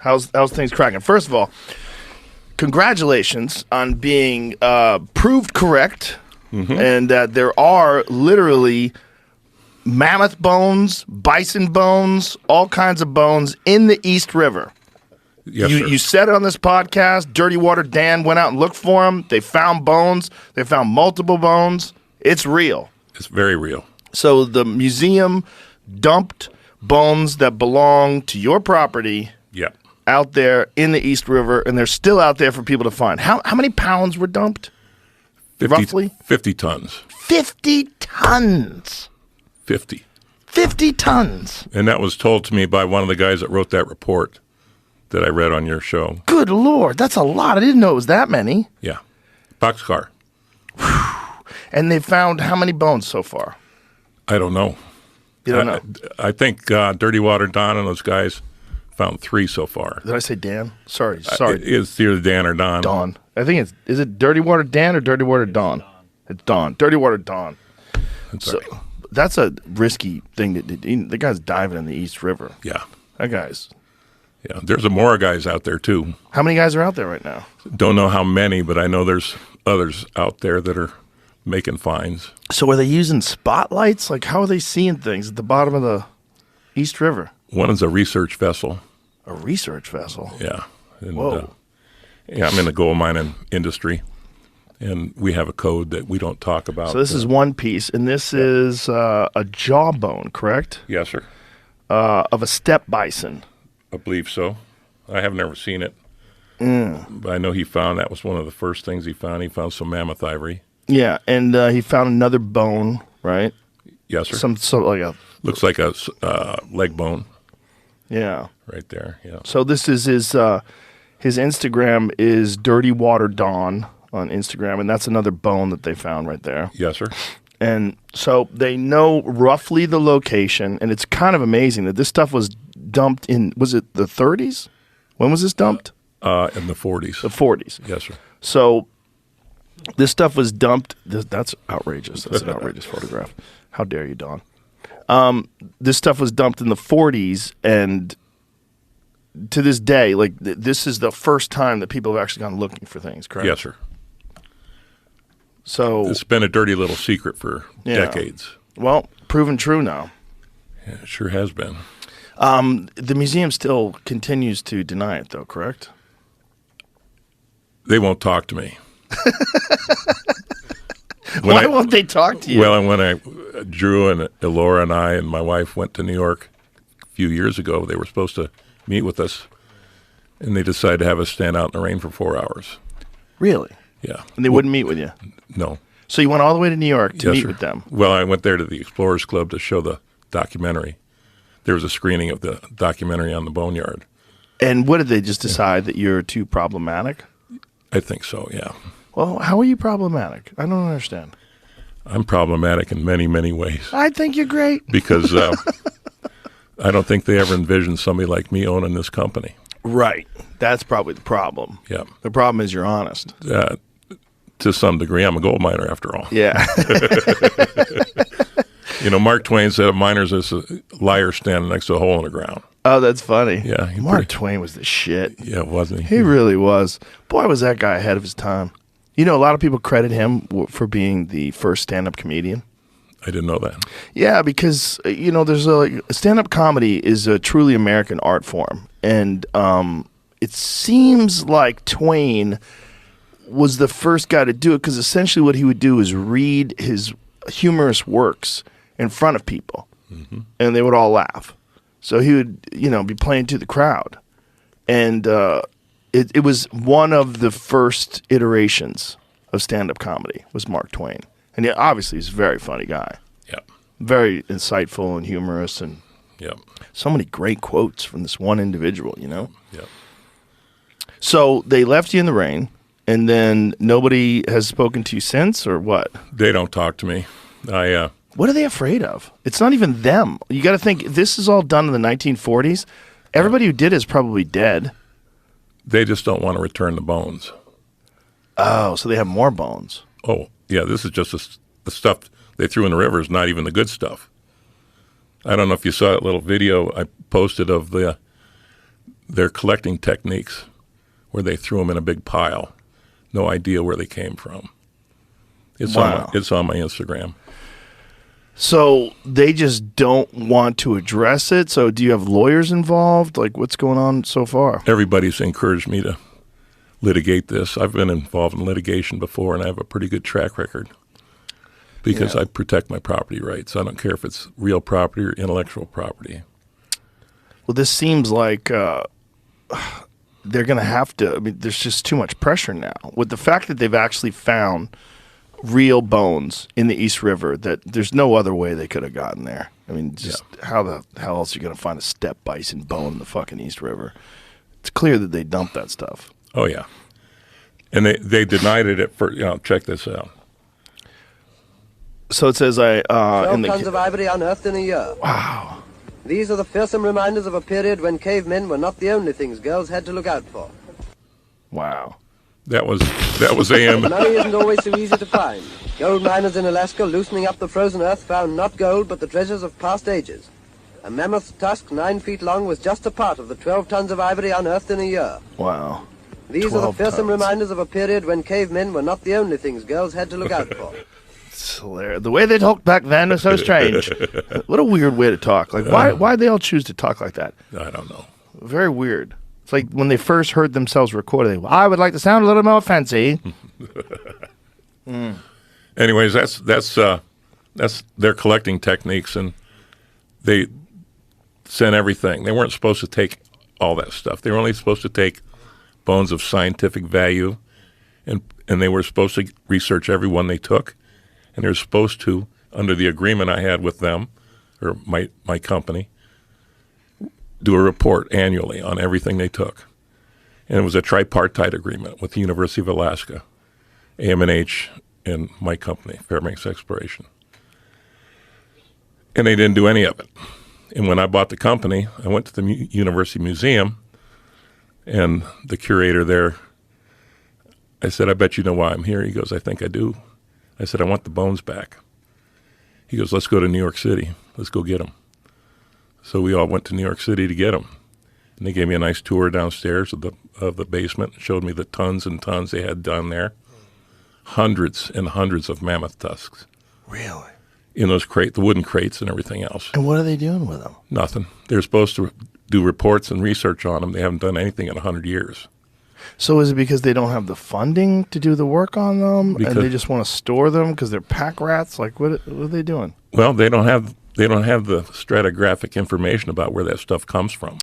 How's things cracking? First of all, congratulations on being proved correct, and that there are literally mammoth bones, bison bones, all kinds of bones in the East River. Yes, sir. You said it on this podcast. Dirty Water Dan went out and looked for them. They found bones. They found multiple bones. It's real. It's very real. So the museum dumped bones that belong to your property Yep. out there in the East River, and they're still out there for people to find. How many pounds were dumped? 50, Roughly? 50 tons. 50 tons. 50. 50 tons. And that was told to me by one of the guys that wrote that report that I read on your show. Good Lord, that's a lot. I didn't know it was that many. Yeah. Boxcar. And they found how many bones so far? I don't know. You don't know. I think Dirty Water Don and those guys found 3 so far. Did I say Dan? Sorry. It's either Dan or Don. Don. I think is it Dirty Water Dan or Dirty Water Don? It's Don. Dirty Water Don. That's So right. that's a risky thing. The guy's diving in the East River. Yeah. That guy's. Yeah. There's a more guys out there, too. How many guys are out there right now? Don't know how many, but I know there's others out there that are making finds. So are they using spotlights? Like, how are they seeing things at the bottom of the East River? One is a research vessel. A research vessel. Yeah. And, Whoa. yeah, I'm in the gold mining industry, and we have a code that we don't talk about. So this is one piece, and this is a jawbone, correct? Yes, sir. Of a steppe bison. I believe so. I have never seen it. But I know that was one of the first things he found. He found some mammoth ivory. Yeah, and he found another bone, right? Yes, sir. Some like a Looks like a leg bone yeah. right there. Yeah. So this is his Instagram is Dirty Water Dawn on Instagram, and that's another bone that they found right there. Yes, sir. And so they know roughly the location, and it's kind of amazing that this stuff was dumped in, was it the 30s? When was this dumped? In the 40s. The 40s. Yes, sir. So this stuff was dumped. That's outrageous. That's an outrageous photograph. How dare you, Don? This stuff was dumped in the 40s, and to this day, like this is the first time that people have actually gone looking for things, correct? Yes, sir. So It's been a dirty little secret for decades. Well, proven true now. Yeah, it sure has been. The museum still continues to deny it, though, correct? They won't talk to me. Why won't they talk to you? Well, when Drew and Elora and I and my wife went to New York a few years ago, they were supposed to meet with us, and they decided to have us stand out in the rain for 4 hours. Really? Yeah. And they wouldn't meet with you? No. So you went all the way to New York to Yes, meet sir. with them? Well, I went there to the Explorers Club to show the documentary. There was a screening of the documentary on the boneyard. And what did they just decide that you're too problematic? I think so, yeah. Well, how are you problematic? I don't understand. I'm problematic in many, many ways I think you're great. because I don't think they ever envisioned somebody like me owning this company. Right. That's probably the problem. Yeah. The problem is you're honest. To some degree, I'm a gold miner after all. Yeah. You know, Mark Twain said a miner's is a liar standing next to a hole in the ground. Oh, that's funny. Yeah, Mark Twain was the shit. Yeah, wasn't he? He really was. Boy, was that guy ahead of his time. You know, a lot of people credit him for being the first stand-up comedian. I didn't know that. Yeah, because, you know, there's stand-up comedy is a truly American art form. And it seems like Twain was the first guy to do it because essentially what he would do is read his humorous works in front of people, and they would all laugh. So he would, you know, be playing to the crowd. And it was one of the first iterations of stand-up comedy was Mark Twain. And he, obviously he's a very funny guy. Yeah. Very insightful and humorous, and Yeah. so many great quotes from this one individual, you know? Yeah. So they left you in the rain, and then nobody has spoken to you since, or what? They don't talk to me. What are they afraid of? It's not even them. You got to think, this is all done in the 1940s. Everybody who did it is probably dead. They just don't want to return the bones. Oh, so they have more bones. Oh, yeah, this is just the stuff they threw in the river is not even the good stuff. I don't know if you saw that little video I posted of they're collecting techniques where they threw them in a big pile. No idea where they came from. It's Wow. it's on my Instagram. So they just don't want to address it. So do you have lawyers involved? Like, what's going on so far? Everybody's encouraged me to litigate this. I've been involved in litigation before, and I have a pretty good track record because I protect my property rights. I don't care if it's real property or intellectual property. Well, this seems like they're going to have to. I mean, there's just too much pressure now with the fact that they've actually found real bones in the East River. That there's no other way they could have gotten there. I mean, just how the hell else are you going to find a steppe bison bone in the fucking East River? It's clear that they dumped that stuff. Oh yeah, and they denied it at first. Check this out. So it says 12 tons of ivory unearthed in a year. Wow. These are the fearsome reminders of a period when cavemen were not the only things girls had to look out for. Wow. That was AM. Money isn't always so easy to find. Gold miners in Alaska loosening up the frozen earth found not gold but the treasures of past ages. A mammoth's tusk 9 feet long was just a part of the 12 tons of ivory unearthed in a year. Wow. These are the 12 fearsome tons. reminders of a period when cavemen were not the only things girls had to look out for. It's hilarious. The way they talked back then was so strange. What a weird way to talk. Like, why'd they all choose to talk like that? I don't know. Very weird. It's like when they first heard themselves recorded, I would like to sound a little more fancy. Anyways, that's their collecting techniques, and they sent everything. They weren't supposed to take all that stuff. They were only supposed to take bones of scientific value, and they were supposed to research every one they took, and they were supposed to, under the agreement I had with them, or my company, do a report annually on everything they took. And it was a tripartite agreement with the University of Alaska, AM&H, and my company, Fairbanks Exploration. And they didn't do any of it. And when I bought the company, I went to the University Museum, and the curator there, I said, I bet you know why I'm here. He goes, I think I do. I said, I want the bones back. He goes, let's go to New York City. Let's go get them. So we all went to New York City to get them. And they gave me a nice tour downstairs of the basement, showed me the tons and tons they had done there. Hundreds and hundreds of mammoth tusks. Really? In those the wooden crates and everything else. And what are they doing with them? Nothing. They're supposed to do reports and research on them. They haven't done anything in 100 years. So is it because they don't have the funding to do the work on them, and they just want to store them because they're pack rats? Like, what are they doing? Well, they don't have the stratigraphic information about where that stuff comes from.